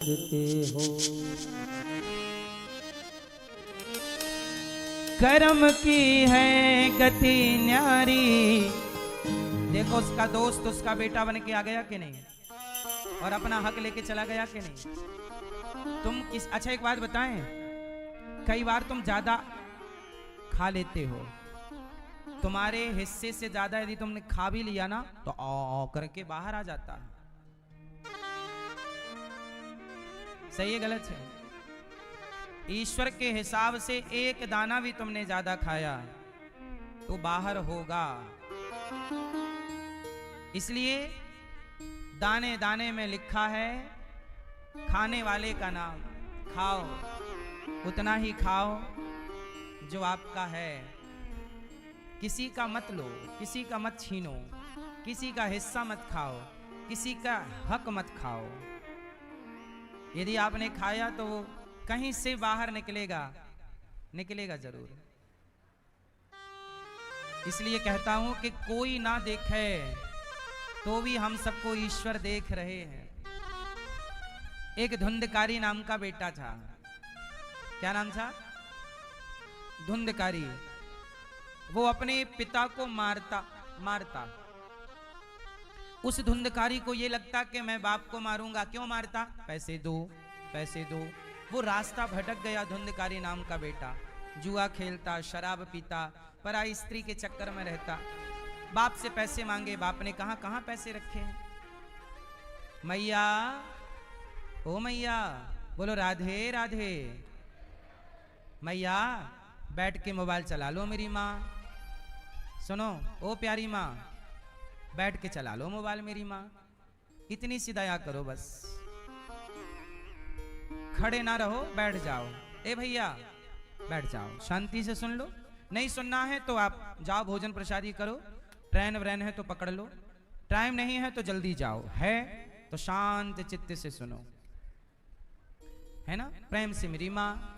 देते हो। कर्म की है गति न्यारी। देखो उसका दोस्त उसका बेटा बन के आ गया कि नहीं, और अपना हक लेके चला गया कि नहीं। तुम किस अच्छा एक बात बताएं, कई बार तुम ज्यादा खा लेते हो, तुम्हारे हिस्से से ज्यादा यदि तुमने खा भी लिया ना तो ओ करके बाहर आ जाता है। सही है गलत है? ईश्वर के हिसाब से एक दाना भी तुमने ज्यादा खाया तो बाहर होगा। इसलिए दाने दाने में लिखा है खाने वाले का नाम। खाओ उतना ही खाओ जो आपका है, किसी का मत लो, किसी का मत छीनो, किसी का हिस्सा मत खाओ, किसी का हक मत खाओ। यदि आपने खाया तो वो कहीं से बाहर निकलेगा, निकलेगा जरूर। इसलिए कहता हूं कि कोई ना देखे तो भी हम सबको ईश्वर देख रहे हैं। एक धुंधकारी नाम का बेटा था। क्या नाम था? धुंधकारी। वो अपने पिता को मारता। उस धुंधकारी को ये लगता कि मैं बाप को मारूंगा। क्यों मारता? पैसे दो, पैसे दो। वो रास्ता भटक गया। धुंधकारी नाम का बेटा जुआ खेलता, शराब पीता, पराई स्त्री के चक्कर में रहता। बाप से पैसे मांगे, बाप ने कहा कहां पैसे रखे हैं? मैया, ओ मैया, बोलो राधे राधे। मैया बैठ के मोबाइल चला लो मेरी माँ। सुनो ओ प्यारी माँ, बैठ के चला लो मोबाइल मेरी माँ। इतनी सी दया करो बस, खड़े ना रहो, बैठ जाओ। ए भैया बैठ जाओ, शांति से सुन लो। नहीं सुनना है तो आप जाओ भोजन प्रसादी करो। ट्रेन व्रेन है तो पकड़ लो, टाइम नहीं है तो जल्दी जाओ, है तो शांत चित्त से सुनो, है ना। प्रेम से मेरी माँ,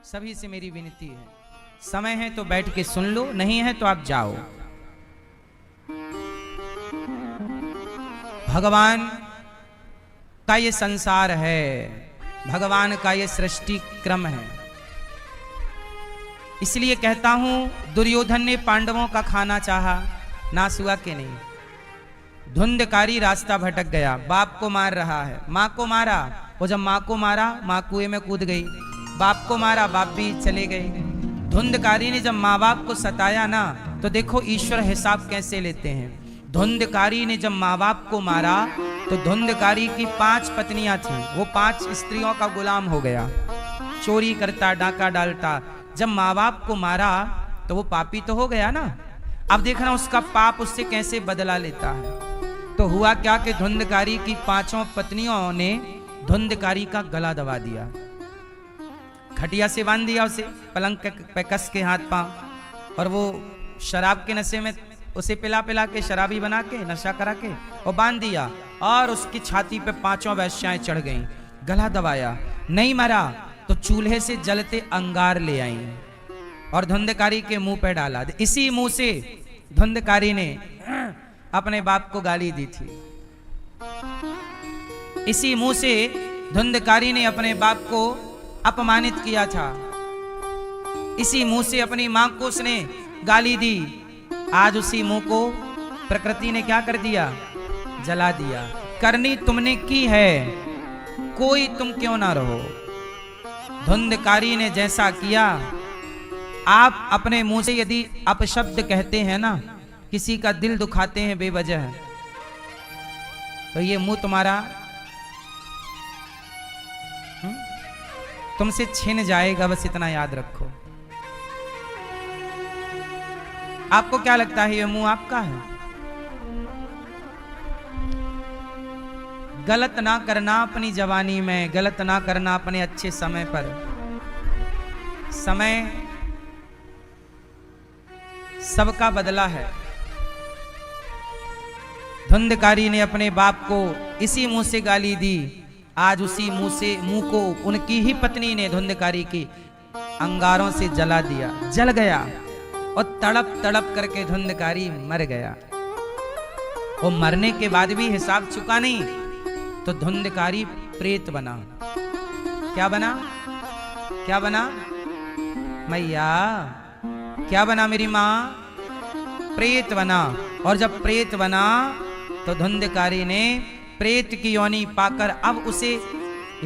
सभी से मेरी विनती है, समय है तो बैठ के सुन लो, नहीं है तो आप जाओ। भगवान का ये संसार है, भगवान का ये सृष्टि क्रम है। इसलिए कहता हूं दुर्योधन ने पांडवों का खाना चाहा, नाश हुआ कि नहीं? धुंधकारी रास्ता भटक गया, बाप को मार रहा है, माँ को मारा। वो जब माँ को मारा, माँ कुएं में कूद गई। बाप को मारा, बाप भी चले गए। धुंधकारी ने जब माँ बाप को सताया ना, तो देखो ईश्वर हिसाब कैसे लेते हैं। धुंधकारी ने जब माँ बाप को मारा तो धुंधकारी की 5 पत्नियां थीं, वो 5 स्त्रियों का गुलाम हो गया, चोरी करता, डाका डालता। जब माँ बाप को मारा तो वो पापी तो हो गया ना। अब देखना उसका पाप उससे कैसे बदला लेता है। तो हुआ क्या कि धुंधकारी की 5 पत्नियों ने धुंधकारी का गला दबा दिया, खटिया से बांध दिया उसे, पलंग पे कस के हाथ पांव, और वो शराब के नशे में उसे पिला पिला के, शराबी बना के, नशा करा के और बांध दिया। और उसकी छाती पे 5 वैश्याएं चढ़ गईं, गला दबाया, नहीं मरा तो चूल्हे से जलते अंगार ले आई और धुंधकारी के मुंह पे डाला। इसी मुंह से धुंधकारी ने अपने बाप को गाली दी थी। इसी मुंह से धुंधकारी ने अपने बाप को अपमानित किया था। इसी मुंह से अपनी मां को उसने गाली दी। आज उसी मुंह को प्रकृति ने क्या कर दिया? जला दिया। करनी तुमने की है, कोई तुम क्यों ना रहो। धुंधकारी ने जैसा किया, आप अपने मुंह से यदि अपशब्द कहते हैं ना, किसी का दिल दुखाते हैं बेवजह, तो ये मुंह तुम्हारा तुमसे छिन जाएगा, बस इतना याद रखो। आपको क्या लगता है ये मुंह आपका है? गलत ना करना अपनी जवानी में, गलत ना करना अपने अच्छे समय पर। समय सबका बदला है। धुंधकारी ने अपने बाप को इसी मुंह से गाली दी, आज उसी मुंह को उनकी ही पत्नी ने, धुंधकारी की, अंगारों से जला दिया, जल गया और तड़प तड़प करके धुंधकारी मर गया। वो मरने के बाद भी हिसाब चुका नहीं, तो धुंधकारी प्रेत बना। क्या बना? क्या बना मैया? क्या बना मेरी माँ? प्रेत बना। और जब प्रेत बना तो धुंधकारी ने प्रेत की योनि पाकर अब उसे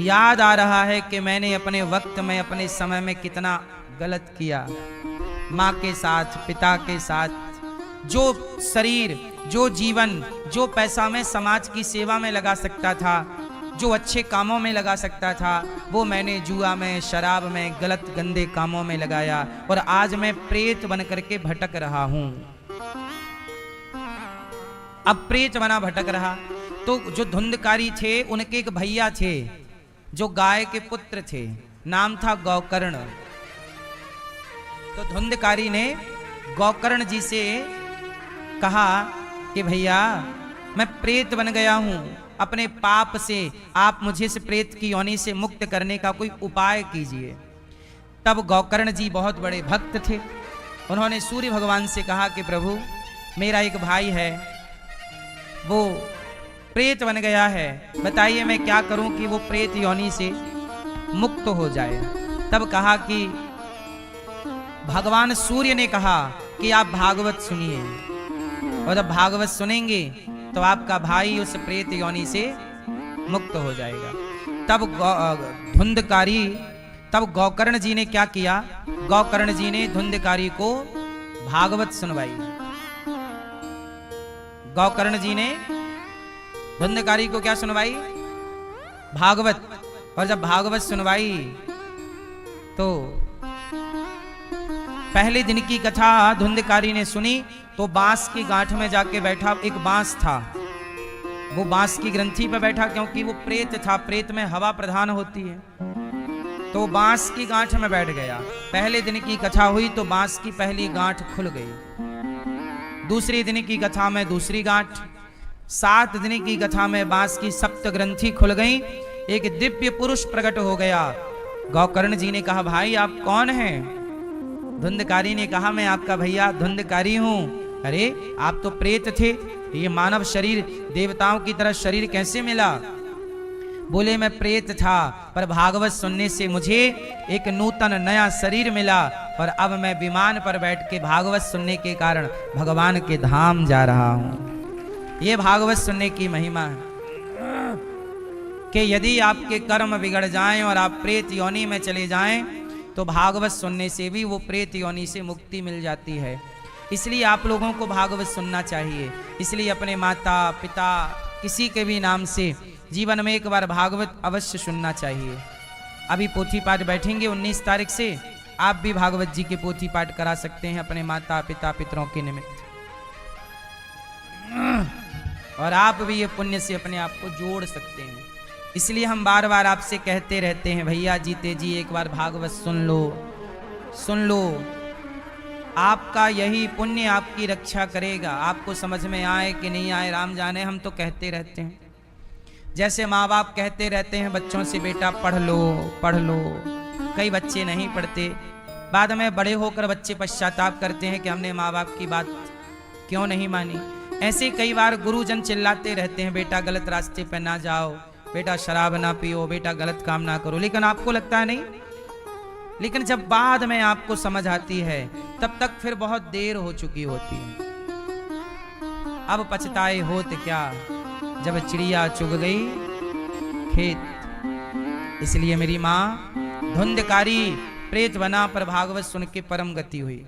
याद आ रहा है कि मैंने अपने वक्त में, अपने समय में कितना गलत किया। माँ के साथ, पिता के साथ, जो शरीर, जो जीवन, जो पैसा मैं समाज की सेवा में लगा सकता था, जो अच्छे कामों में लगा सकता था, वो मैंने जुआ में, शराब में, गलत गंदे कामों में लगाया और आज मैं प्रेत बन करके भटक रहा हूं। अब प्रेत बना भटक रहा। तो जो धुंधकारी थे उनके एक भैया थे जो गाय के पुत्र थे, नाम था गौकर्ण। तो धुंधकारी ने गौकर्ण जी से कहा कि भैया मैं प्रेत बन गया हूं, अपने पाप से आप मुझे इस प्रेत की योनि से मुक्त करने का कोई उपाय कीजिए। तब गौकर्ण जी बहुत बड़े भक्त थे। उन्होंने सूर्य भगवान से कहा कि प्रभु मेरा एक भाई है, वो प्रेत बन गया है, बताइए मैं क्या करूं कि वो प्रेत योनि से मुक्त हो जाए। तब कहा कि भगवान सूर्य ने कहा कि आप भागवत सुनिए, और जब भागवत सुनेंगे तो आपका भाई उस प्रेत योनि से मुक्त हो जाएगा। तब गौकर्ण जी ने क्या किया? गौकर्ण जी ने धुंधकारी को भागवत सुनवाई। गौकर्ण जी ने धुंधकारी को क्या सुनवाई? भागवत। और जब भागवत सुनवाई तो पहले दिन की कथा धुंधकारी ने सुनी तो बांस की गांठ में जाके बैठा। एक बांस था, वो बांस की ग्रंथि पर बैठा, क्योंकि वो प्रेत था, प्रेत में हवा प्रधान होती है, तो बांस की गांठ में बैठ गया। पहले दिन की कथा हुई तो बांस की पहली गांठ खुल गई। दूसरी दिन की कथा में दूसरी गांठ, 7 दिन की कथा में बांस की सप्त ग्रंथि खुल गई। एक दिव्य पुरुष प्रकट हो गया। गौकर्ण जी ने कहा भाई आप कौन हैं? धुंधकारी ने कहा मैं आपका भैया धुंधकारी हूं। अरे आप तो प्रेत थे, ये मानव शरीर, देवताओं की तरह शरीर कैसे मिला? बोले मैं प्रेत था, पर भागवत सुनने से मुझे एक नूतन नया शरीर मिला और अब मैं विमान पर बैठ के भागवत सुनने के कारण भगवान के धाम जा रहा हूं। ये भागवत सुनने की महिमा है कि यदि आपके कर्म बिगड़ जाएं और आप प्रेत योनि में चले जाएं तो भागवत सुनने से भी वो प्रेत योनि से मुक्ति मिल जाती है। इसलिए आप लोगों को भागवत सुनना चाहिए। इसलिए अपने माता पिता किसी के भी नाम से जीवन में एक बार भागवत अवश्य सुनना चाहिए। अभी पोथी पाठ बैठेंगे 19 तारीख से, आप भी भागवत जी के पोथी पाठ करा सकते हैं अपने माता पिता पितरों के निमित्त, और आप भी ये पुण्य से अपने आप को जोड़ सकते हैं। इसलिए हम बार बार आपसे कहते रहते हैं भैया जीते जी एक बार भागवत सुन लो, सुन लो। आपका यही पुण्य आपकी रक्षा करेगा। आपको समझ में आए कि नहीं आए राम जाने, हम तो कहते रहते हैं। जैसे माँ बाप कहते रहते हैं बच्चों से बेटा पढ़ लो पढ़ लो, कई बच्चे नहीं पढ़ते। बाद में बड़े होकर बच्चे पश्चाताप करते हैं कि हमने माँ बाप की बात क्यों नहीं मानी। ऐसे कई बार गुरुजन चिल्लाते रहते हैं बेटा गलत रास्ते पर ना जाओ, बेटा शराब ना पियो, बेटा गलत काम ना करो, लेकिन आपको लगता है नहीं। लेकिन जब बाद में आपको समझ आती है तब तक फिर बहुत देर हो चुकी होती है। अब पछताए होत क्या जब चिड़िया चुग गई खेत। इसलिए मेरी माँ धुंधकारी प्रेत बना पर भागवत सुन के परम गति हुई।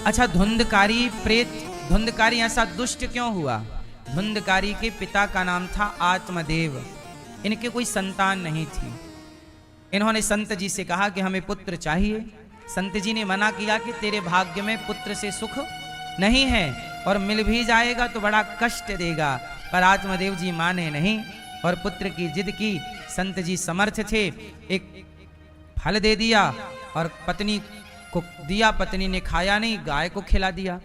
अच्छा धुंधकारी प्रेत, धुंधकारी ऐसा दुष्ट क्यों हुआ? धुंधकारी के पिता का नाम था आत्मदेव। इनके कोई संतान नहीं थी। इन्होंने संत जी से कहा कि हमें पुत्र चाहिए। संत जी ने मना किया कि तेरे भाग्य में पुत्र से सुख नहीं है, और मिल भी जाएगा तो बड़ा कष्ट देगा। पर आत्मदेव जी माने नहीं और पुत्र की जिद की। संत जी समर्थ थे, एक फल दे दिया और पत्नी को दिया। पत्नी ने खाया नहीं, गाय को खिला दिया।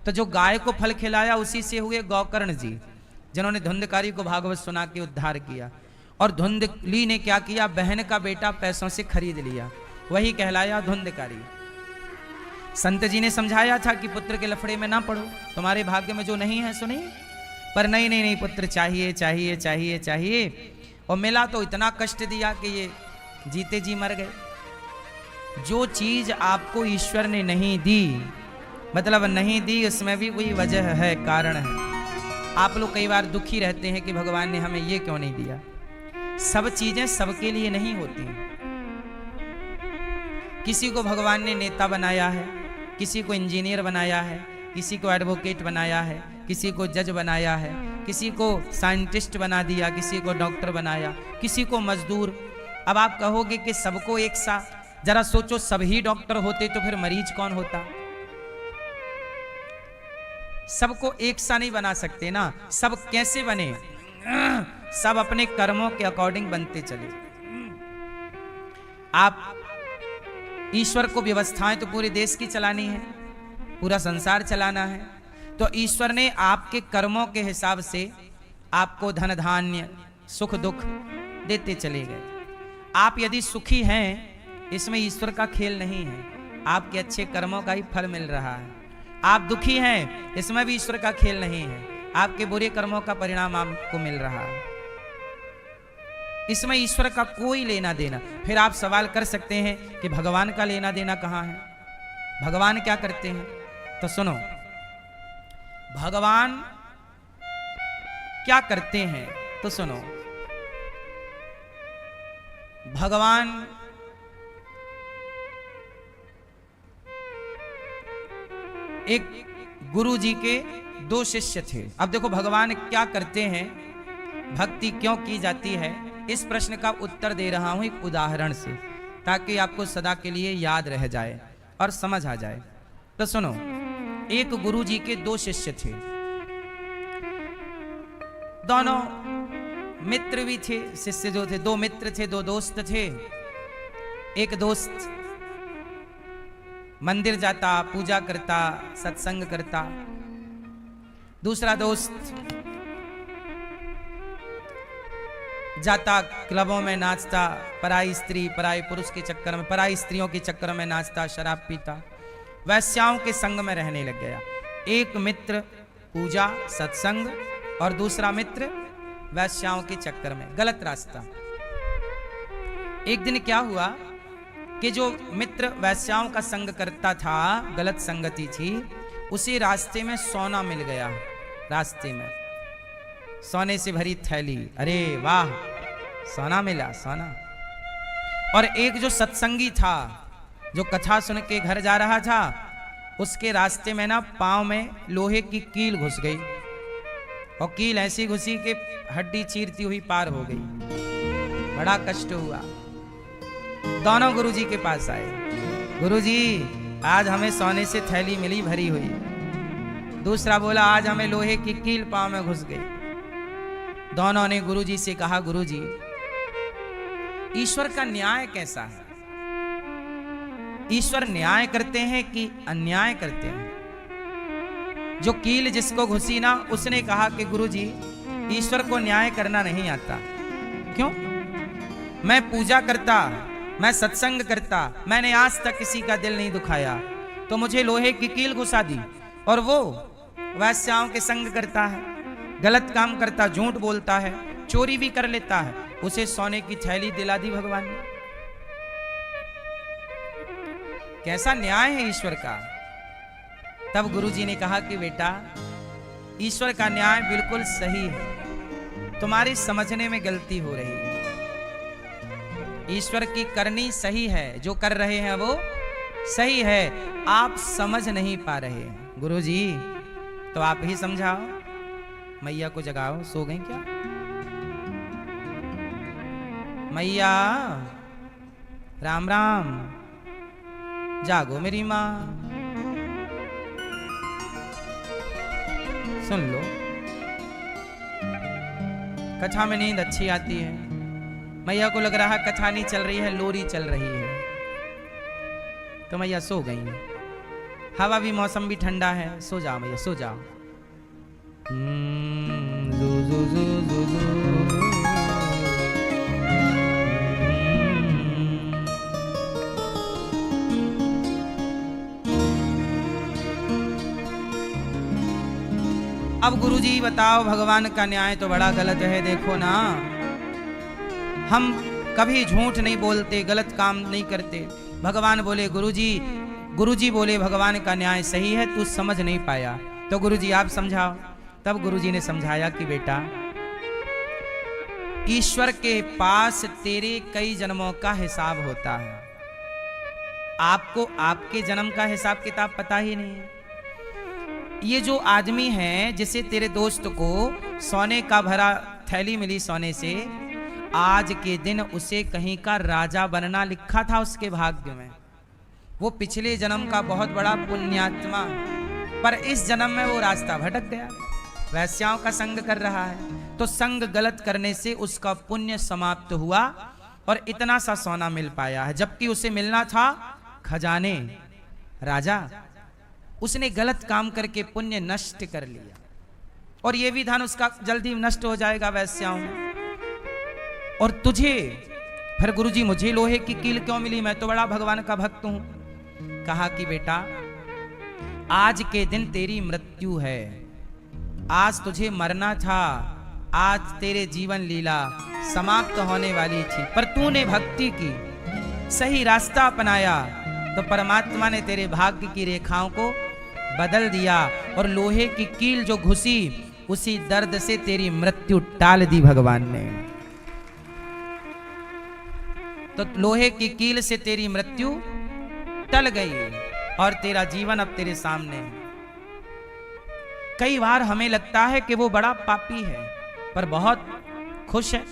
तो जो गाय को फल खिलाया उसी से हुए गौकर्ण जी, जिन्होंने धुंधकारी को भागवत सुना के उद्धार किया। और धुंधली ने क्या किया? बहन का बेटा पैसों से खरीद लिया, वही कहलाया धुंधकारी। संत जी ने समझाया था कि पुत्र के लफड़े में ना पड़ो, तुम्हारे भाग्य में जो नहीं है सुनिए। पर नहीं नहीं नहीं पुत्र चाहिए चाहिए चाहिए चाहिए, और मिला तो इतना कष्ट दिया कि ये जीते जी मर गए। जो चीज आपको ईश्वर ने नहीं दी, मतलब नहीं दी, उसमें भी कोई वजह है, कारण है। आप लोग कई बार दुखी रहते हैं कि भगवान ने हमें ये क्यों नहीं दिया। सब चीजें सबके लिए नहीं होती। किसी को भगवान ने नेता बनाया है, किसी को इंजीनियर बनाया है, किसी को एडवोकेट बनाया है, किसी को जज बनाया है, किसी को साइंटिस्ट बना दिया, किसी को डॉक्टर बनाया, किसी को मजदूर। अब आप कहोगे कि सबको एक सा, जरा सोचो, सभी डॉक्टर होते तो फिर मरीज कौन होता। सबको एक सा नहीं बना सकते ना। सब कैसे बने? सब अपने कर्मों के अकॉर्डिंग बनते चले। आप ईश्वर को व्यवस्थाएं तो पूरे देश की चलानी है, पूरा संसार चलाना है, तो ईश्वर ने आपके कर्मों के हिसाब से आपको धन धान्य सुख दुख देते चले गए। आप यदि सुखी हैं, इसमें ईश्वर का खेल नहीं है, आपके अच्छे कर्मों का ही फल मिल रहा है। आप दुखी हैं, इसमें भी ईश्वर का खेल नहीं है, आपके बुरे कर्मों का परिणाम आपको मिल रहा है। इसमें ईश्वर का कोई लेना देना। फिर आप सवाल कर सकते हैं कि भगवान का लेना देना कहाँ है, भगवान क्या करते हैं? तो सुनो, भगवान क्या करते हैं तो सुनो। भगवान एक गुरु जी के दो शिष्य थे। अब देखो भगवान क्या करते हैं, भक्ति क्यों की जाती है, इस प्रश्न का उत्तर दे रहा हूं एक उदाहरण से, ताकि आपको सदा के लिए याद रह जाए और समझ आ जाए। तो सुनो, एक गुरु जी के दो शिष्य थे, दोनों मित्र भी थे। शिष्य जो थे, दो मित्र थे, दो दोस्त थे। एक दोस्त मंदिर जाता, पूजा करता, सत्संग करता। दूसरा दोस्त जाता क्लबों में नाचता, पराई स्त्री पराई पुरुष के चक्कर में, पराई स्त्रियों के चक्कर में नाचता, शराब पीता, वैश्याओं के संग में रहने लग गया। एक मित्र पूजा सत्संग और दूसरा मित्र वैश्याओं के चक्कर में, गलत रास्ता। एक दिन क्या हुआ कि जो मित्र वैश्याओं का संग करता था, गलत संगति थी, उसी रास्ते में सोना मिल गया। रास्ते में सोने से भरी थैली, अरे वाह, सोना मिला, सोना। और एक जो सत्संगी था, जो कथा सुन के घर जा रहा था, उसके रास्ते में ना पांव में लोहे की कील घुस गई, और कील ऐसी घुसी कि हड्डी चीरती हुई पार हो गई। बड़ा कष्ट हुआ। दोनों गुरुजी के पास आए, गुरुजी आज हमें सोने से थैली मिली भरी हुई। दूसरा बोला आज हमें लोहे की कील पांव में घुस गई। दोनों ने गुरुजी से कहा, गुरुजी ईश्वर का न्याय कैसा है? ईश्वर न्याय करते हैं कि अन्याय करते हैं? जो कील जिसको घुसी ना, उसने कहा कि गुरुजी ईश्वर को न्याय करना नहीं आता। क्यों? मैं पूजा करता, मैं सत्संग करता, मैंने आज तक किसी का दिल नहीं दुखाया, तो मुझे लोहे की कील घुसा दी। और वो वैश्याओं के संग करता है, गलत काम करता, झूठ बोलता है, चोरी भी कर लेता है, उसे सोने की थैली दिला दी भगवान ने। कैसा न्याय है ईश्वर का? तब गुरुजी ने कहा कि बेटा ईश्वर का न्याय बिल्कुल सही है, तुम्हारी समझने में गलती हो रही है। ईश्वर की करनी सही है, जो कर रहे हैं वो सही है, आप समझ नहीं पा रहे हैं। गुरुजी तो आप ही समझाओ, मैया को जगाओ, सो गई क्या? मैया राम राम, जागो मेरी माँ, सुन लो। कथा में नींद अच्छी आती है। मैया को लग रहा कथा नहीं चल रही है, लोरी चल रही है, तो मैया सो गई है। हवा भी, मौसम भी ठंडा है, सो जाओ मैया, सो जाओ। जू जू जू जू जू। अब गुरुजी बताओ, भगवान का न्याय तो बड़ा गलत है। देखो ना, हम कभी झूठ नहीं बोलते, गलत काम नहीं करते। भगवान बोले गुरुजी बोले भगवान का न्याय सही है, तू समझ नहीं पाया, तो गुरुजी आप समझाओ। तब गुरुजी ने समझाया कि बेटा, ईश्वर के पास तेरे कई जन्मों का हिसाब होता है, आपको आपके जन्म का हिसाब किताब पता ही नहीं है। ये जो आदमी है, जिसे तेरे दोस्त को सोने का भरा थैली मिली सोने से, आज के दिन उसे कहीं का राजा बनना लिखा था उसके भाग्य में। वो पिछले जन्म का बहुत बड़ा पुण्यात्मा, पर इस जन्म में वो रास्ता भटक गया, वैश्याओं का संग कर रहा है। तो संग गलत करने से उसका पुण्य समाप्त हुआ और इतना सा सोना मिल पाया है, जबकि उसे मिलना था खजाने, राजा। उसने गलत काम करके पुण्य नष्ट कर लिया, और ये भी धन उसका जल्दी नष्ट हो जाएगा वैश्याओं में। और तुझे फिर गुरुजी, मुझे लोहे की कील क्यों मिली? मैं तो बड़ा भगवान का भक्त हूं। कहा कि बेटा, आज के दिन तेरी मृत्यु है, आज तुझे मरना था, आज तेरे जीवन लीला समाप्त होने वाली थी, पर तूने भक्ति की, सही रास्ता अपनाया, तो परमात्मा ने तेरे भाग्य की रेखाओं को बदल दिया, और लोहे की कील जो घुसी, उसी दर्द से तेरी मृत्यु टाल दी भगवान ने। तो लोहे की कील से तेरी मृत्यु टल गई और तेरा जीवन अब तेरे सामने है। कई बार हमें लगता है कि वो बड़ा पापी है, पर बहुत खुश है,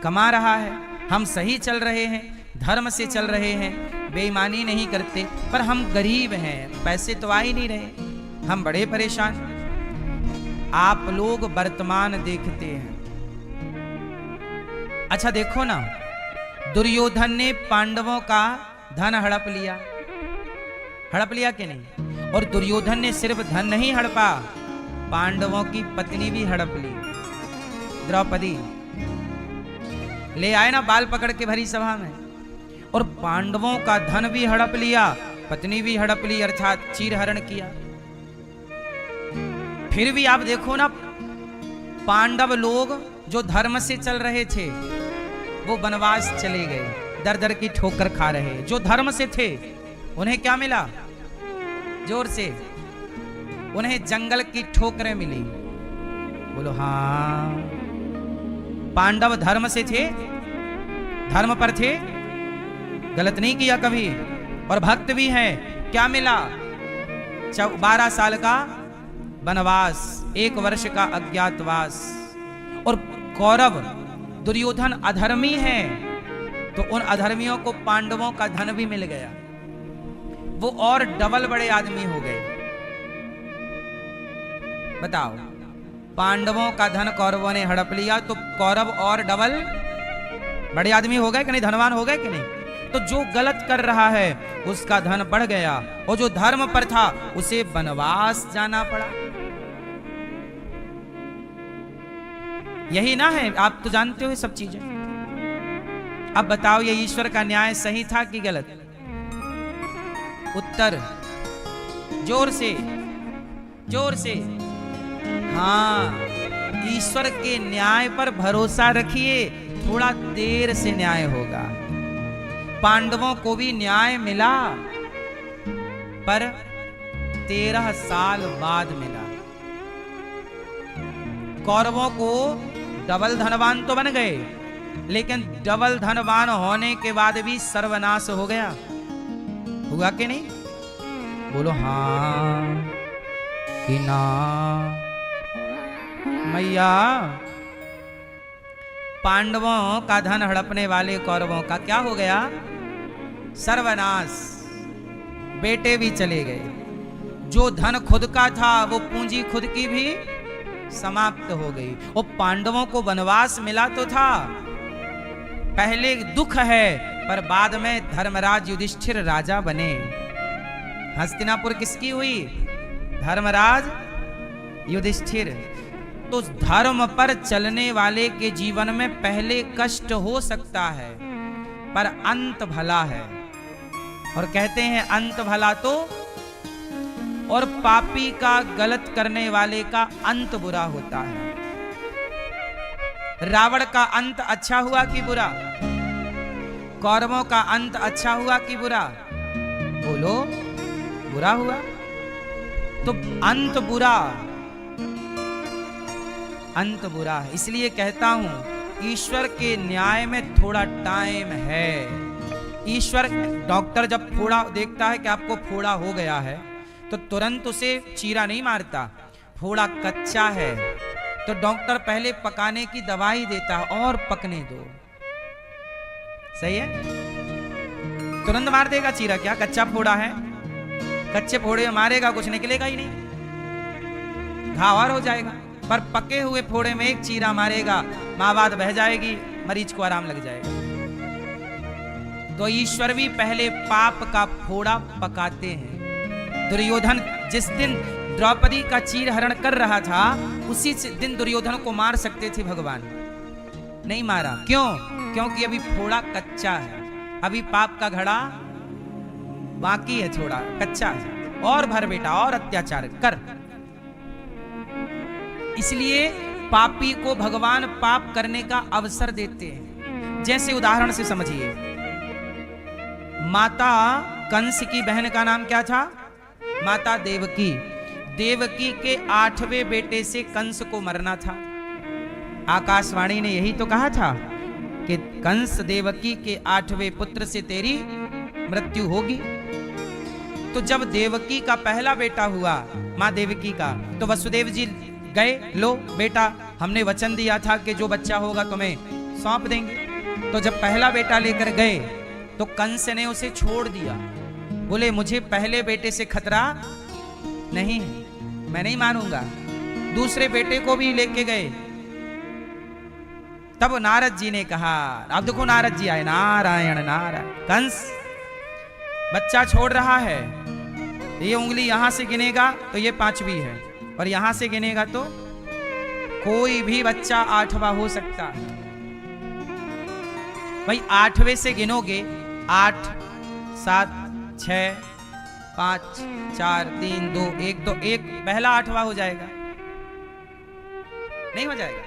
कमा रहा है, हम सही चल रहे हैं, धर्म से चल रहे हैं, बेईमानी नहीं करते, पर हम गरीब हैं, पैसे तो आ ही नहीं रहे, हम बड़े परेशान। आप लोग वर्तमान देखते हैं। अच्छा देखो ना, दुर्योधन ने पांडवों का धन हड़प लिया कि नहीं? और दुर्योधन ने सिर्फ धन नहीं हड़पा, पांडवों की पत्नी भी हड़प ली। द्रौपदी ले आए ना बाल पकड़ के भरी सभा में, और पांडवों का धन भी हड़प लिया, पत्नी भी हड़प ली, अर्थात चीरहरण किया। फिर भी आप देखो ना, पांडव लोग जो धर्म से चल रहे थे, वो वनवास चले गए, दर दर की ठोकर खा रहे। जो धर्म से थे उन्हें क्या मिला? जोर से, उन्हें जंगल की ठोकरें मिली। बोलो हाँ, पांडव धर्म से थे, धर्म पर थे, गलत नहीं किया कभी, और भक्त भी हैं। क्या मिला? 12 साल का वनवास, 1 वर्ष का अज्ञातवास। और कौरव दुर्योधन अधर्मी है, तो उन अधर्मियों को पांडवों का धन भी मिल गया, वो और डबल बड़े आदमी हो गए। बताओ, पांडवों का धन कौरवों ने हड़प लिया, तो कौरव और डबल बड़े आदमी हो गए कि नहीं, धनवान हो गए कि नहीं? तो जो गलत कर रहा है उसका धन बढ़ गया, और जो धर्म पर था उसे वनवास जाना पड़ा। यही ना है, आप तो जानते हो ये सब चीजें। अब बताओ, ये ईश्वर का न्याय सही था कि गलत? उत्तर जोर से, जोर से। हाँ, ईश्वर के न्याय पर भरोसा रखिए, थोड़ा देर से न्याय होगा। पांडवों को भी न्याय मिला, पर 13 साल बाद मिला। कौरवों को डबल धनवान तो बन गए, लेकिन डबल धनवान होने के बाद भी सर्वनाश हो गया। हुआ कि नहीं? बोलो हाँ कि ना। मैया, पांडवों का धन हड़पने वाले कौरवों का क्या हो गया? सर्वनाश। बेटे भी चले गए, जो धन खुद का था वो पूंजी खुद की भी समाप्त हो गई। और पांडवों को वनवास मिला तो था, पहले दुख है, पर बाद में धर्मराज युधिष्ठिर राजा बने। हस्तिनापुर किसकी हुई? धर्मराज युधिष्ठिर। तो धर्म पर चलने वाले के जीवन में पहले कष्ट हो सकता है, पर अंत भला है। और कहते हैं अंत भला तो और पापी का, गलत करने वाले का अंत बुरा होता है। रावण का अंत अच्छा हुआ कि बुरा? कौरवों का अंत अच्छा हुआ कि बुरा? बोलो, बुरा हुआ। तो अंत बुरा, अंत बुरा है। इसलिए कहता हूं ईश्वर के न्याय में थोड़ा टाइम है। ईश्वर, डॉक्टर जब फोड़ा देखता है कि आपको फोड़ा हो गया है तो तुरंत उसे चीरा नहीं मारता। फोड़ा कच्चा है तो डॉक्टर पहले पकाने की दवाई देता है, और पकने दो। सही है? तुरंत मार देगा चीरा क्या? कच्चा फोड़ा है, कच्चे फोड़े में मारेगा कुछ निकलेगा ही नहीं, घावर हो जाएगा। पर पके हुए फोड़े में एक चीरा मारेगा, मावाद बह जाएगी, मरीज को आराम लग जाएगा। तो ईश्वर भी पहले पाप का फोड़ा पकाते हैं। दुर्योधन जिस दिन द्रौपदी का चीर हरण कर रहा था, उसी दिन दुर्योधन को मार सकते थे भगवान, नहीं मारा। क्यों? क्योंकि अभी फोड़ा कच्चा है, अभी पाप का घड़ा बाकी है, थोड़ा कच्चा है। और भर बेटा, और अत्याचार कर। इसलिए पापी को भगवान पाप करने का अवसर देते हैं। जैसे उदाहरण से समझिए, माता कंस की बहन का नाम क्या था? माता देवकी। देवकी के 8वें बेटे से कंस को मरना था। आकाशवाणी ने यही तो कहा था कि कंस देवकी के 8वें पुत्र से तेरी मृत्यु होगी। तो जब देवकी का पहला बेटा हुआ, मां देवकी का, तो वसुदेव जी गए, लो बेटा, हमने वचन दिया था कि जो बच्चा होगा तुम्हें सौंप देंगे। तो जब पहला बेटा लेकर गए तो कंस ने उसे छोड़ दिया। बोले मुझे पहले बेटे से खतरा नहीं है, मैं नहीं मानूंगा। दूसरे बेटे को भी लेके गए। तब नारद जी ने कहा, अब देखो नारद जी आए, नारायण नारायण, कंस बच्चा छोड़ रहा है, ये उंगली यहां से गिनेगा तो ये 5वीं है, और यहां से गिनेगा तो कोई भी बच्चा 8वां हो सकता है। भाई 8वें से गिनोगे, 8, 7, 6, 5, 4, 3, 2, 1, तो एक पहला 8वां हो जाएगा, नहीं हो जाएगा?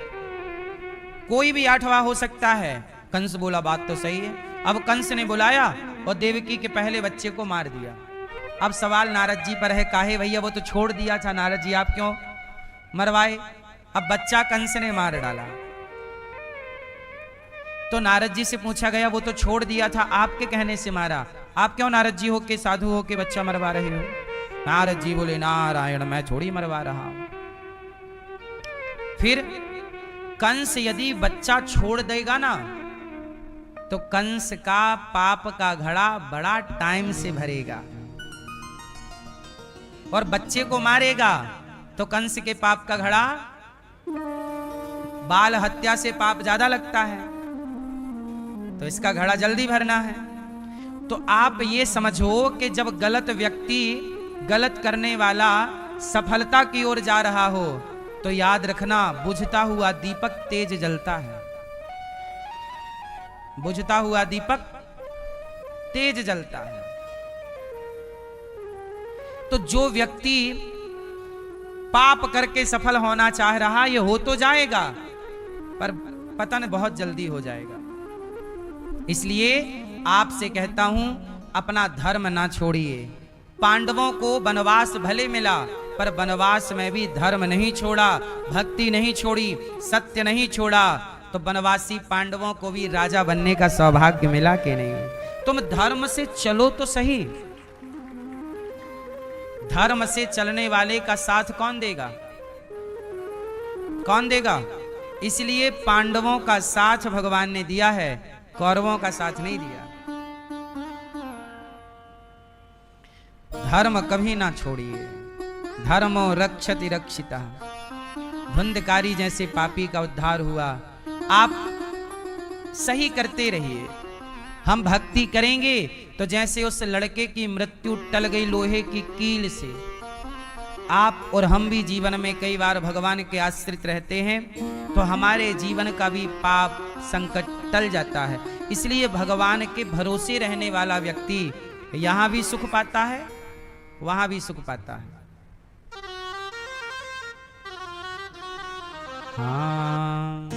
कोई भी 8वां हो सकता है। कंस बोला बात तो सही है। अब कंस ने बुलाया और देवकी के पहले बच्चे को मार दिया। अब सवाल नारद जी पर है, काहे भैया, वो तो छोड़ दिया था, नारद जी आप क्यों मरवाए? अब बच्चा कंस ने मार डाला। तो नारद जी से पूछा गया, वो तो छोड़ दिया था, आपके कहने से मारा, आप क्यों नारद जी हो के, साधु हो के बच्चा मरवा रहे हो? नारद जी बोले, नारायण, मैं थोड़ी मरवा रहा हूं। फिर कंस यदि बच्चा छोड़ देगा ना, तो कंस का पाप का घड़ा बड़ा टाइम से भरेगा। और बच्चे को मारेगा तो कंस के पाप का घड़ा, बाल हत्या से पाप ज्यादा लगता है, तो इसका घड़ा जल्दी भरना है। तो आप ये समझो कि जब गलत व्यक्ति, गलत करने वाला सफलता की ओर जा रहा हो, तो याद रखना, बुझता हुआ दीपक तेज जलता है। बुझता हुआ दीपक तेज जलता है। तो जो व्यक्ति पाप करके सफल होना चाह रहा, ये हो तो जाएगा, पर पतन बहुत जल्दी हो जाएगा। इसलिए आपसे कहता हूं, अपना धर्म ना छोड़िए। पांडवों को वनवास भले मिला, पर वनवास में भी धर्म नहीं छोड़ा, भक्ति नहीं छोड़ी, सत्य नहीं छोड़ा। तो वनवासी पांडवों को भी राजा बनने का सौभाग्य मिला कि नहीं? तुम धर्म से चलो तो सही। धर्म से चलने वाले का साथ कौन देगा? कौन देगा? इसलिए पांडवों का साथ भगवान ने दिया है, कौरवों का साथ नहीं दिया। धर्म कभी ना छोड़िए। धर्मो रक्षति रक्षिता। धुंधकारी जैसे पापी का उद्धार हुआ। आप सही करते रहिए। हम भक्ति करेंगे तो जैसे उस लड़के की मृत्यु टल गई लोहे की कील से, आप और हम भी जीवन में कई बार भगवान के आश्रित रहते हैं, तो हमारे जीवन का भी पाप संकट टल जाता है। इसलिए भगवान के भरोसे रहने वाला व्यक्ति यहां भी सुख पाता है, वहां भी सुख पाता है। हाँ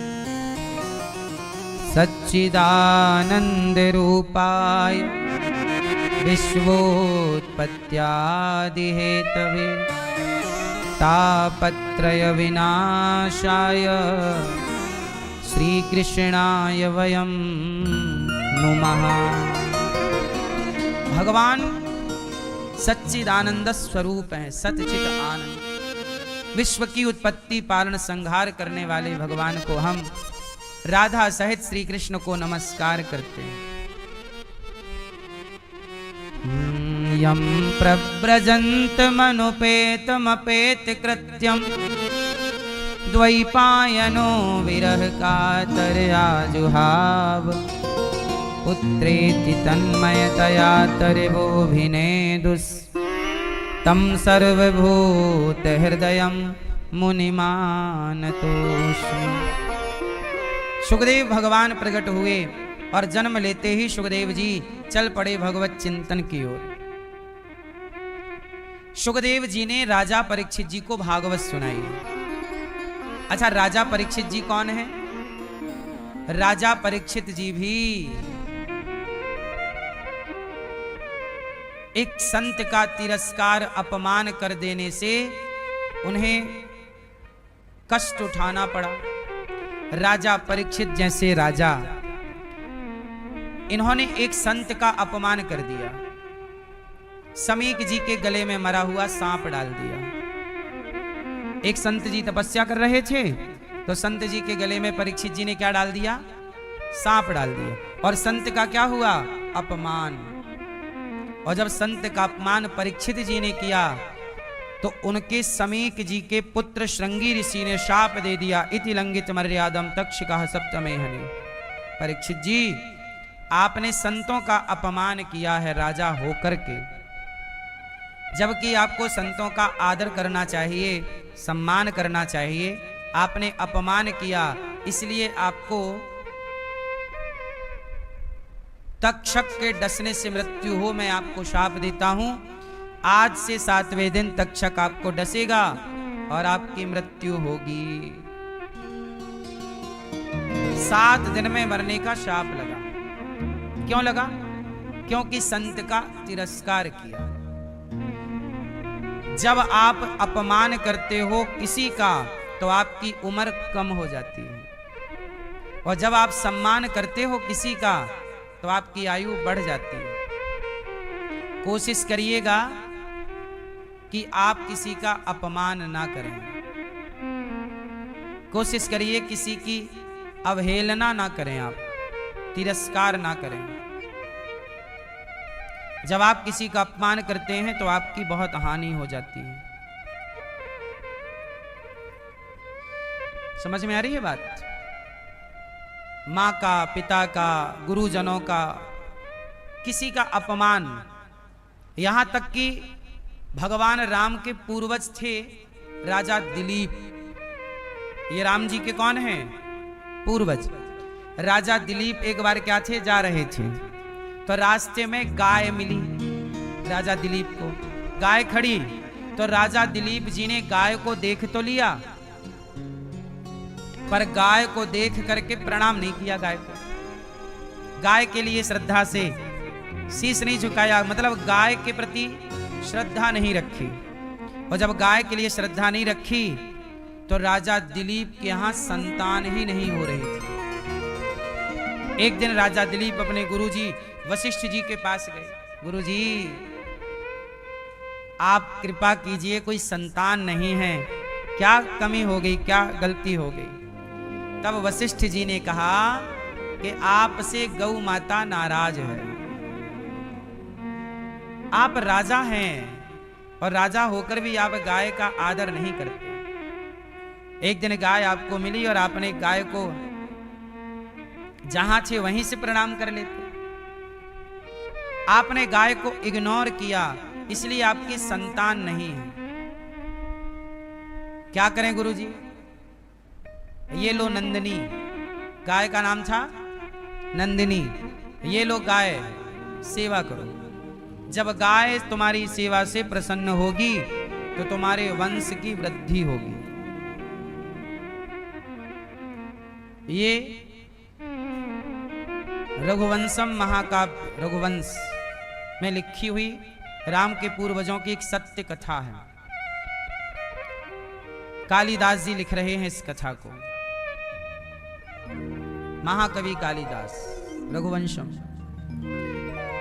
सच्चिदानंद रूपाय विश्वोत्पत्त्यादि हेतवे तापत्रय विनाशाय श्री कृष्णाय वयं नुमः। भगवान सच्चिदानंद स्वरूप हैं, सच्चित आनंद। विश्व की उत्पत्ति पालन संहार करने वाले भगवान को हम राधा सहित श्री कृष्ण को नमस्कार करते हैं। यम प्रव्रजंत मनुपेतमपेत कृत्यम द्वैपायनो विरह कातरया जुहाव पुत्रेति तन्मयतया तरिवोभिनेदुस् तम सर्वभूत हृदयं मुनिमानतोऽस्मि। सुखदेव भगवान प्रकट हुए और जन्म लेते ही सुखदेव जी चल पड़े भगवत चिंतन की ओर। सुखदेव जी ने राजा परीक्षित जी को भागवत सुनाई। अच्छा, राजा परीक्षित जी कौन है? राजा परीक्षित जी भी एक संत का तिरस्कार अपमान कर देने से उन्हें कष्ट उठाना पड़ा। राजा परीक्षित जैसे राजा, इन्होंने एक संत का अपमान कर दिया। समीक जी के गले में मरा हुआ सांप डाल दिया। एक संत जी तपस्या कर रहे थे तो संत जी के गले में परीक्षित जी ने क्या डाल दिया? सांप डाल दिया। और संत का क्या हुआ? अपमान। और जब संत का अपमान परीक्षित जी ने किया तो उनके समीक जी के पुत्र श्रृंगी ऋषि ने शाप दे दिया, इति लंघित मर्यादम तक्षिकः सप्तमे हनि। परीक्षित जी, आपने संतों का अपमान किया है राजा होकर के, जबकि आपको संतों का आदर करना चाहिए, सम्मान करना चाहिए। आपने अपमान किया, इसलिए आपको तक्षक के डसने से मृत्यु हो। मैं आपको शाप देता हूं, आज से 7वें दिन तक्षक आपको डसेगा और आपकी मृत्यु होगी। 7 दिन में मरने का शाप लगा। क्यों लगा? क्योंकि संत का तिरस्कार किया। जब आप अपमान करते हो किसी का तो आपकी उम्र कम हो जाती है, और जब आप सम्मान करते हो किसी का तो आपकी आयु बढ़ जाती है। कोशिश करिएगा कि आप किसी का अपमान ना करें। कोशिश करिए किसी की अवहेलना ना करें, आप तिरस्कार ना करें। जब आप किसी का अपमान करते हैं तो आपकी बहुत हानि हो जाती है। समझ में आ रही है बात? माँ का, पिता का, गुरुजनों का, किसी का अपमान, यहां तक कि भगवान राम के पूर्वज थे राजा दिलीप। ये राम जी के कौन हैं? पूर्वज। राजा दिलीप एक बार क्या थे, जा रहे थे तो रास्ते में गाय मिली राजा दिलीप को। गाय खड़ी तो राजा दिलीप जी ने गाय को देख तो लिया, पर गाय को देख करके प्रणाम नहीं किया। गाय को, गाय के लिए श्रद्धा से शीश नहीं झुकाया, मतलब गाय के प्रति श्रद्धा नहीं रखी। और जब गाय के लिए श्रद्धा नहीं रखी तो राजा दिलीप के यहां संतान ही नहीं हो रही थी। एक दिन राजा दिलीप अपने गुरुजी वशिष्ठ जी के पास गए। गुरुजी, आप कृपा कीजिए, कोई संतान नहीं है, क्या कमी हो गई, क्या गलती हो गई? तब वशिष्ठ जी ने कहा कि आपसे गौ माता नाराज है। आप राजा हैं और राजा होकर भी आप गाय का आदर नहीं करते। एक दिन गाय आपको मिली और आपने गाय को जहां थे वहीं से प्रणाम कर लेते। आपने गाय को इग्नोर किया, इसलिए आपकी संतान नहीं है। क्या करें गुरुजी? ये लो नंदिनी, गाय का नाम था नंदिनी, ये लो गाय, सेवा करो। जब गाय तुम्हारी सेवा से प्रसन्न होगी तो तुम्हारे वंश की वृद्धि होगी। ये रघुवंशम महाकाव्य रघुवंश में लिखी हुई राम के पूर्वजों की एक सत्य कथा है। कालिदास जी लिख रहे हैं इस कथा को, महाकवि कालिदास, रघुवंशम।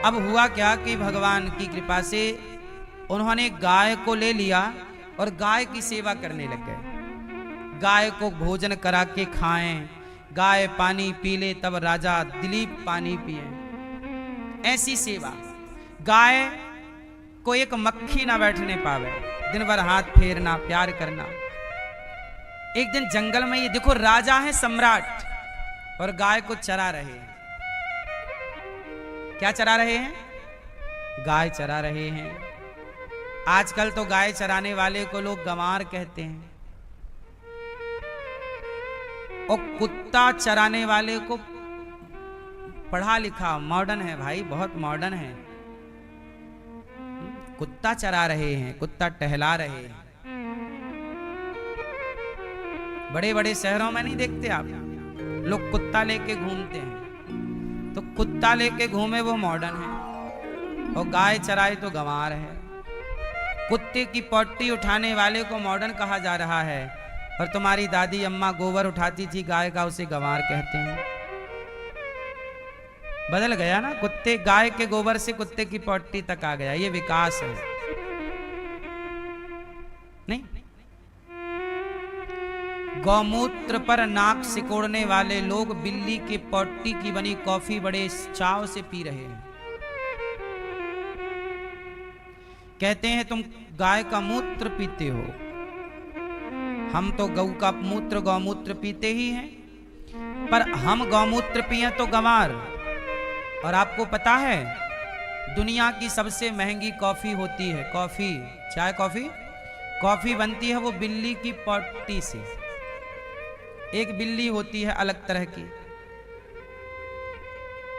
अब हुआ क्या कि भगवान की कृपा से उन्होंने गाय को ले लिया और गाय की सेवा करने लग गए। गाय को भोजन करा के खाएं, गाय पानी पी ले तब राजा दिलीप पानी पिए, ऐसी सेवा। गाय को एक मक्खी ना बैठने पावे, दिन भर हाथ फेरना, प्यार करना। एक दिन जंगल में ये देखो, राजा है सम्राट और गाय को चरा रहे हैं। क्या चरा रहे हैं? गाय चरा रहे हैं। आजकल तो गाय चराने वाले को लोग गंवार कहते हैं और कुत्ता चराने वाले को पढ़ा लिखा मॉडर्न है भाई, बहुत मॉडर्न है। कुत्ता चरा रहे हैं, कुत्ता टहला रहे हैं। बड़े बड़े शहरों में नहीं देखते आप, लोग कुत्ता लेके घूमते हैं, तो कुत्ता लेके घूमे वो मॉडर्न है और गाय चराए तो गंवार है। कुत्ते की पट्टी उठाने वाले को मॉडर्न कहा जा रहा है और तुम्हारी दादी अम्मा गोबर उठाती थी गाय का, उसे गंवार कहते हैं। बदल गया ना, कुत्ते, गाय के गोबर से कुत्ते की पट्टी तक आ गया। ये विकास है नहीं? गौमूत्र पर नाक सिकोड़ने वाले लोग बिल्ली की पट्टी की बनी कॉफी बड़े चाव से पी रहे हैं। कहते हैं तुम गाय का मूत्र पीते हो, हम तो गौ का मूत्र गौमूत्र पीते ही हैं, पर हम गौमूत्र पिए तो गंवार। और आपको पता है दुनिया की सबसे महंगी कॉफी होती है, कॉफी, चाय कॉफी, कॉफी बनती है वो बिल्ली की पट्टी से। एक बिल्ली होती है अलग तरह की,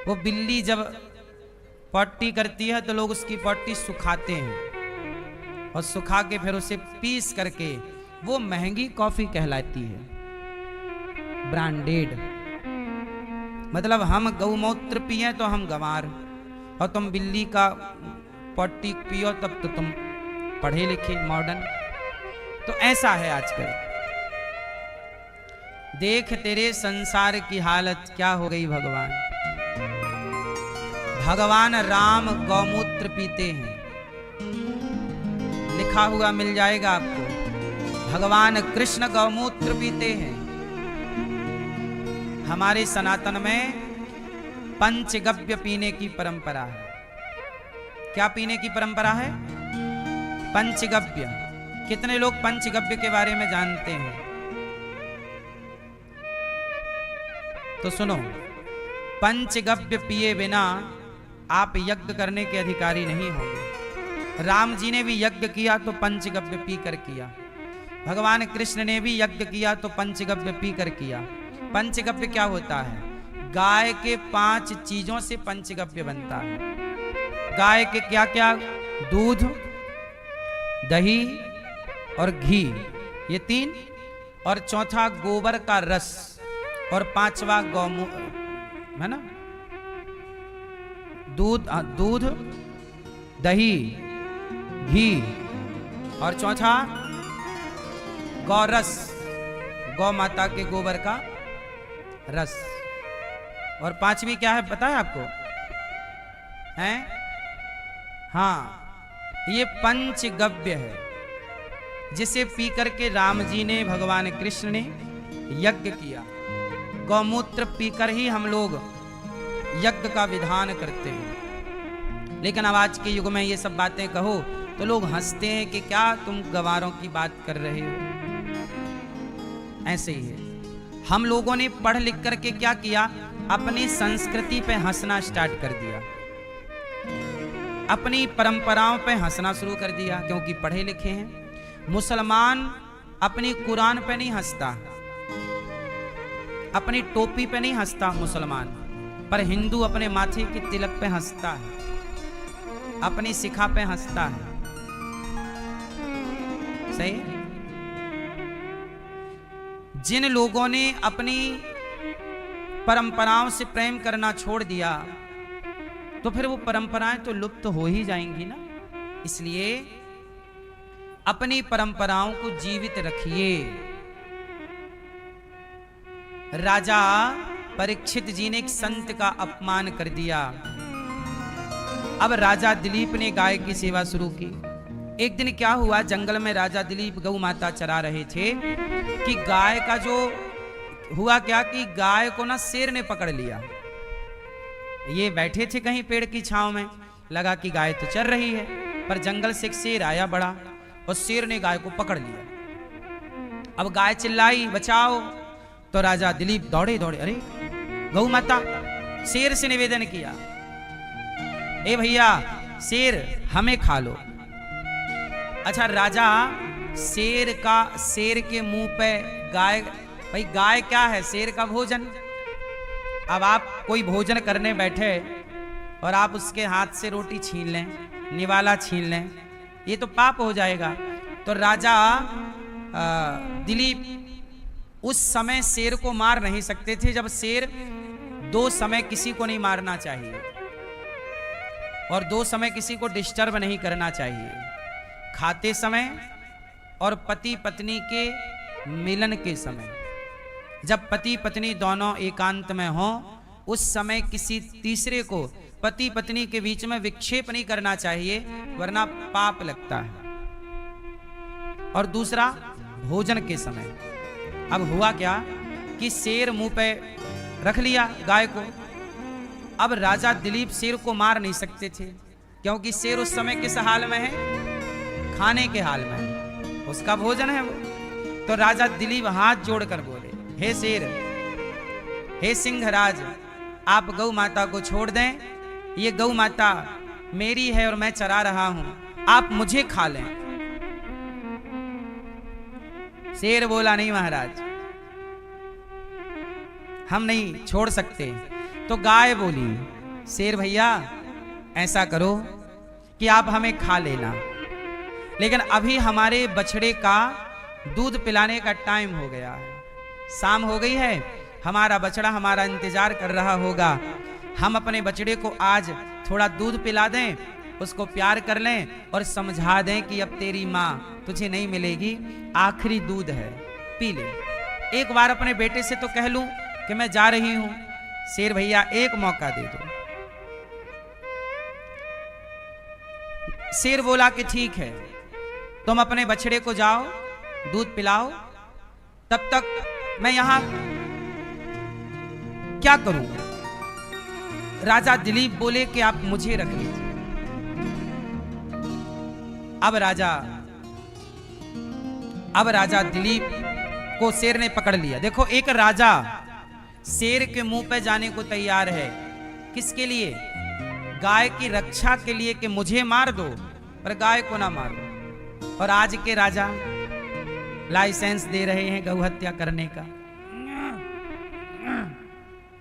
वो बिल्ली जब पट्टी करती है तो लोग उसकी पट्टी सुखाते हैं और सुखा के फिर उसे पीस करके वो महंगी कॉफी कहलाती है, ब्रांडेड। मतलब हम गौमूत्र पिए तो हम गंवार, और तुम बिल्ली का पट्टी पियो तब तो तुम पढ़े लिखे मॉडर्न। तो ऐसा है आजकल। देख तेरे संसार की हालत क्या हो गई भगवान। भगवान राम गौमूत्र पीते हैं, लिखा हुआ मिल जाएगा आपको। भगवान कृष्ण गौमूत्र पीते हैं। हमारे सनातन में पंचगव्य पीने की परंपरा है। क्या पीने की परंपरा है? पंचगव्य। कितने लोग पंचगव्य के बारे में जानते हैं? तो सुनो, पंचगव्य पिए बिना आप यज्ञ करने के अधिकारी नहीं होंगे। राम जी ने भी यज्ञ किया तो पंचगव्य पी कर किया, भगवान कृष्ण ने भी यज्ञ किया तो पंचगव्य पी कर किया। पंचगव्य क्या होता है? गाय के 5 चीजों से पंचगव्य बनता है। गाय के क्या क्या? दूध, दही और घी, ये 3, और चौथा गोबर का रस, और 5वां गौमूत्र, है ना? दूध, दही, घी, और चौथा गौरस, गौ माता के गोबर का रस। और 5वीं क्या है पता है आपको? हैं? हाँ, ये पंचगव्य है, जिसे पी करके राम जी ने, भगवान कृष्ण ने यज्ञ किया। गौमूत्र पीकर ही हम लोग यज्ञ का विधान करते हैं। लेकिन अब आज के युग में ये सब बातें कहो तो लोग हंसते हैं कि क्या तुम गंवारों की बात कर रहे हो। ऐसे ही है, हम लोगों ने पढ़ लिख करके क्या किया? अपनी संस्कृति पे हंसना स्टार्ट कर दिया, अपनी परंपराओं पे हंसना शुरू कर दिया, क्योंकि पढ़े लिखे हैं। मुसलमान अपनी कुरान पे नहीं हंसता, अपनी टोपी पे नहीं हंसता मुसलमान, पर हिंदू अपने माथे की तिलक पे हंसता है, अपनी शिखा पे हंसता है। सही? जिन लोगों ने अपनी परंपराओं से प्रेम करना छोड़ दिया तो फिर वो परंपराएं तो लुप्त हो ही जाएंगी ना। इसलिए अपनी परंपराओं को जीवित रखिए। राजा परीक्षित जी ने एक संत का अपमान कर दिया। अब राजा दिलीप ने गाय की सेवा शुरू की। एक दिन क्या हुआ, जंगल में राजा दिलीप गौ माता चरा रहे थे कि गाय का जो हुआ क्या कि गाय को ना शेर ने पकड़ लिया। ये बैठे थे कहीं पेड़ की छांव में, लगा कि गाय तो चर रही है, पर जंगल से एक शेर आया बड़ा और शेर ने गाय को पकड़ लिया। अब गाय चिल्लाई बचाओ, तो राजा दिलीप दौड़े दौड़े, अरे गौ माता, शेर से निवेदन किया, ए भैया शेर हमें खा लो। अच्छा, राजा शेर के मुंह पे गाय, भाई गाय क्या है, शेर का भोजन। अब आप कोई भोजन करने बैठे और आप उसके हाथ से रोटी छीन लें, निवाला छीन लें, ये तो पाप हो जाएगा। तो राजा दिलीप उस समय शेर को मार नहीं सकते थे, जब शेर दो समय किसी को नहीं मारना चाहिए और दो समय किसी को डिस्टर्ब नहीं करना चाहिए, खाते समय और पति पत्नी के मिलन के समय। जब पति पत्नी दोनों एकांत में हों उस समय किसी तीसरे को पति पत्नी के बीच में विक्षेप नहीं करना चाहिए, वरना पाप लगता है। और दूसरा भोजन के समय। अब हुआ क्या कि शेर मुंह पे रख लिया गाय को। अब राजा दिलीप शेर को मार नहीं सकते थे, क्योंकि शेर उस समय किस हाल में है, खाने के हाल में है, उसका भोजन है वो। तो राजा दिलीप हाथ जोड़कर बोले, हे शेर, हे सिंहराज, आप गौ माता को छोड़ दें, ये गौ माता मेरी है और मैं चरा रहा हूं, आप मुझे खा लें। शेर बोला, नहीं महाराज, हम नहीं छोड़ सकते। तो गाय बोली, शेर भैया ऐसा करो कि आप हमें खा लेना, लेकिन अभी हमारे बछड़े का दूध पिलाने का टाइम हो गया है, शाम हो गई है, हमारा बछड़ा हमारा इंतजार कर रहा होगा, हम अपने बछड़े को आज थोड़ा दूध पिला दें, उसको प्यार कर लें और समझा दें कि अब तेरी माँ तुझे नहीं मिलेगी, आखिरी दूध है, पी ले। एक बार अपने बेटे से तो कह लूं कि मैं जा रही हूं, शेर भैया एक मौका दे दो। शेर बोला कि ठीक है, तुम अपने बछड़े को जाओ, दूध पिलाओ, तब तक मैं यहां क्या करूं। राजा दिलीप बोले कि आप मुझे रख लीजिए। अब राजा दिलीप को शेर ने पकड़ लिया। देखो, एक राजा शेर के मुंह पे जाने को तैयार है, किसके लिए, गाय की रक्षा के लिए, कि मुझे मार दो पर गाय को ना मारो। और आज के राजा लाइसेंस दे रहे हैं गौ हत्या करने का,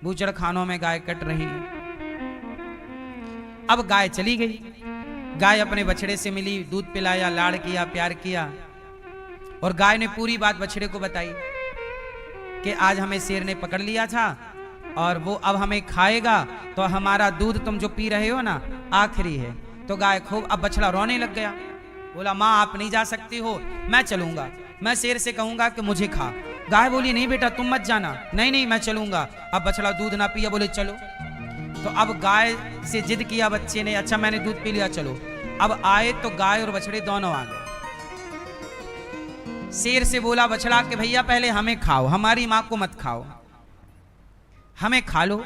बूचड़ खानों में गाय कट रही है। अब गाय चली गई, गाय अपने बछड़े से मिली, दूध पिलाया, लाड़ किया, प्यार किया, और गाय ने पूरी बात बछड़े को बताई कि आज हमें शेर ने पकड़ लिया था और वो अब हमें खाएगा, तो हमारा दूध तुम जो पी रहे हो ना आखिरी है। तो गाय खूब, अब बछड़ा रोने लग गया, बोला माँ आप नहीं जा सकती हो, मैं चलूंगा, मैं शेर से कहूंगा कि मुझे खा। गाय बोली नहीं बेटा तुम मत जाना, नहीं नहीं मैं चलूंगा। अब बछड़ा दूध ना पिया, बोले चलो। तो अब गाय से जिद किया बच्चे ने, अच्छा मैंने दूध पी लिया चलो। अब आए तो गाय और बछड़े दोनों आ गए। शेर से बोला बछड़ा कि भैया पहले हमें खाओ, हमारी मां को मत खाओ, हमें खा लो।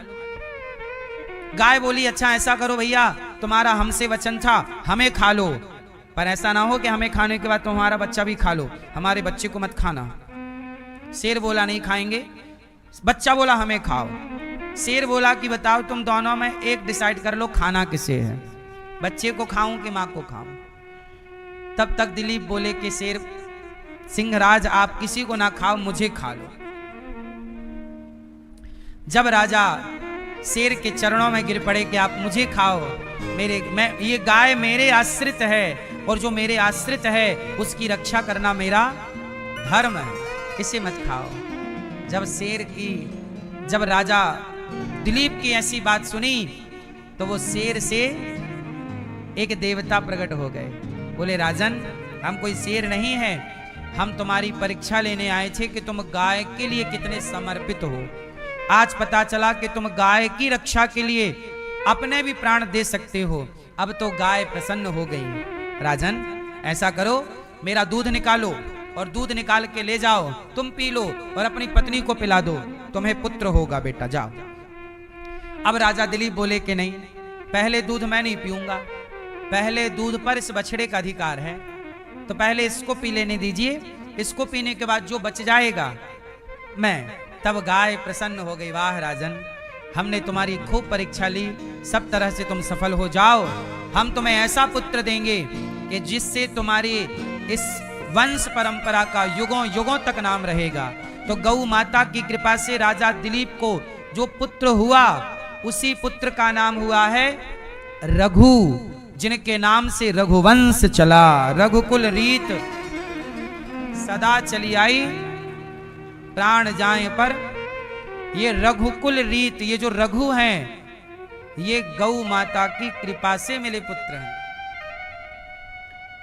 गाय बोली अच्छा ऐसा करो भैया, तुम्हारा हमसे वचन था, हमें खा लो, पर ऐसा ना हो कि हमें खाने के बाद तुम्हारा बच्चा भी खा लो, हमारे बच्चे को मत खाना। शेर बोला नहीं खाएंगे, बच्चा बोला हमें खाओ। शेर बोला कि बताओ तुम दोनों में एक डिसाइड कर लो खाना किसे है, बच्चे को खाऊं कि मां को खाऊं। तब तक दिलीप बोले कि शेर सिंहराज आप किसी को ना खाओ, मुझे खा लो। जब राजा शेर के चरणों में गिर पड़े कि आप मुझे खाओ, ये गाय मेरे आश्रित है और जो मेरे आश्रित है उसकी रक्षा करना मेरा धर्म है, इसे मत खाओ। जब शेर की जब राजा दिलीप की ऐसी बात सुनी तो वो शेर से एक देवता प्रकट हो गए। बोले राजन, हम कोई शेर नहीं है, हम तुम्हारी परीक्षा लेने आए थे कि तुम गाय के लिए कितने समर्पित हो। आज पता चला कि तुम गाय की रक्षा के लिए अपने भी प्राण दे सकते हो। अब तो गाय प्रसन्न हो गई। राजन, ऐसा करो, मेरा दूध निकालो और दूध निकाल के ले जाओ, तुम पी लो और अपनी पत्नी को पिला दो, तुम्हें पुत्र होगा बेटा, जाओ। अब राजा दिलीप बोले कि नहीं, पहले दूध मैं नहीं पीऊंगा, पहले दूध पर इस बछड़े का अधिकार है, तो पहले इसको पी लेने दीजिए, इसको पीने के बाद जो बच जाएगा मैं। तब गाय प्रसन्न हो गई। वाह राजन, हमने तुम्हारी खूब परीक्षा ली, सब तरह से तुम सफल हो जाओ, हम तुम्हें ऐसा पुत्र देंगे कि जिससे तुम्हारी इस वंश परंपरा का युगों युगों तक नाम रहेगा। तो गौ माता की कृपा से राजा दिलीप को जो पुत्र हुआ, उसी पुत्र का नाम हुआ है रघु, जिनके नाम से रघुवंश चला, रघुकुल रीत सदा चली आई, प्राण जाए पर। ये रघुकुल रीत, ये जो रघु हैं, ये गौ माता की कृपा से मिले पुत्र हैं।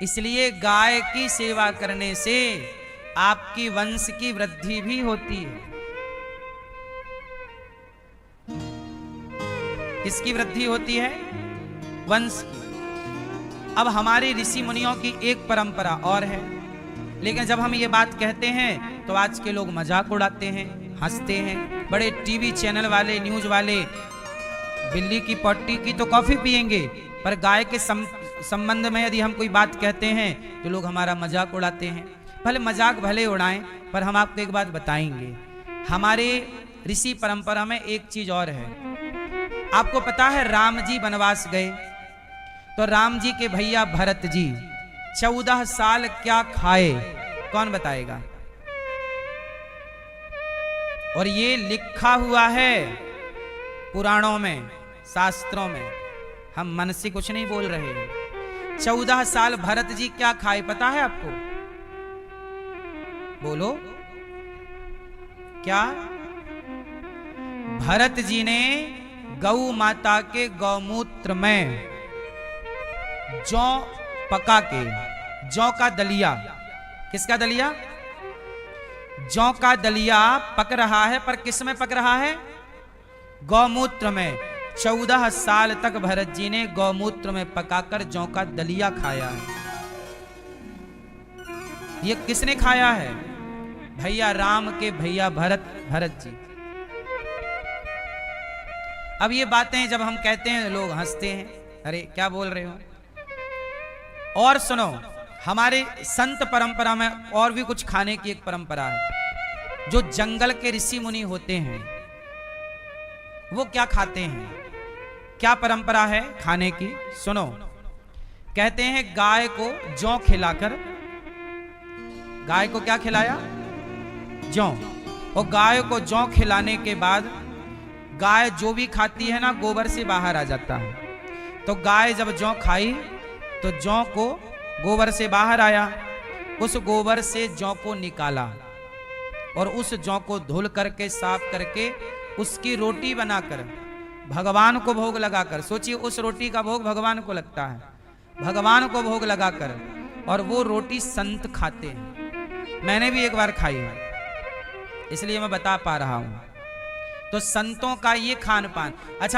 इसलिए गाय की सेवा करने से आपकी वंश की वृद्धि भी होती है। किसकी वृद्धि होती है? वंश की। अब हमारे ऋषि मुनियों की एक परंपरा और है, लेकिन जब हम ये बात कहते हैं तो आज के लोग मजाक उड़ाते हैं, हंसते हैं। बड़े टीवी चैनल वाले, न्यूज वाले बिल्ली की पट्टी की तो कॉफी पिएंगे, पर गाय के संबंध में यदि हम कोई बात कहते हैं तो लोग हमारा मजाक उड़ाते हैं। भले मजाक भले उड़ाएं, पर हम आपको एक बात बताएंगे, हमारे ऋषि परंपरा में एक चीज और है। आपको पता है राम जी वनवास गए, तो राम जी के भैया भरत जी 14 साल क्या खाए, कौन बताएगा? और ये लिखा हुआ है पुराणों में, शास्त्रों में, हम मन से कुछ नहीं बोल रहे हैं। 14 साल भरत जी क्या खाए पता है आपको? बोलो क्या? भरत जी ने गौ माता के गौमूत्र में जौ पका के, जौ का दलिया, किसका दलिया? जौ का दलिया पक रहा है, पर किस में पक रहा है? गौमूत्र में। 14 साल तक भरत जी ने गौमूत्र में पकाकर जौ का दलिया खाया है। ये किसने खाया है? भैया राम के भैया भरत जी। अब ये बातें जब हम कहते हैं लोग हंसते हैं, अरे क्या बोल रहे हो। और सुनो, हमारे संत परंपरा में और भी कुछ खाने की एक परंपरा है। जो जंगल के ऋषि मुनि होते हैं वो क्या खाते हैं, क्या परंपरा है खाने की? सुनो, कहते हैं गाय को जौ खिलाकर, गाय को क्या खिलाया? जौ। और गाय को जौ खिलाने के बाद गाय जो भी खाती है ना, गोबर से बाहर आ जाता है। तो गाय जब जौ खाई तो जौ को गोबर से बाहर आया, उस गोबर से जौ को निकाला और उस जौ को धुल करके, साफ करके, उसकी रोटी बनाकर भगवान को भोग लगाकर, सोचिए उस रोटी का भोग भगवान को लगता है, भगवान को भोग लगाकर, और वो रोटी संत खाते हैं। मैंने भी एक बार खाई है, इसलिए मैं बता पा रहा हूं। तो संतों का ये खान पान। अच्छा,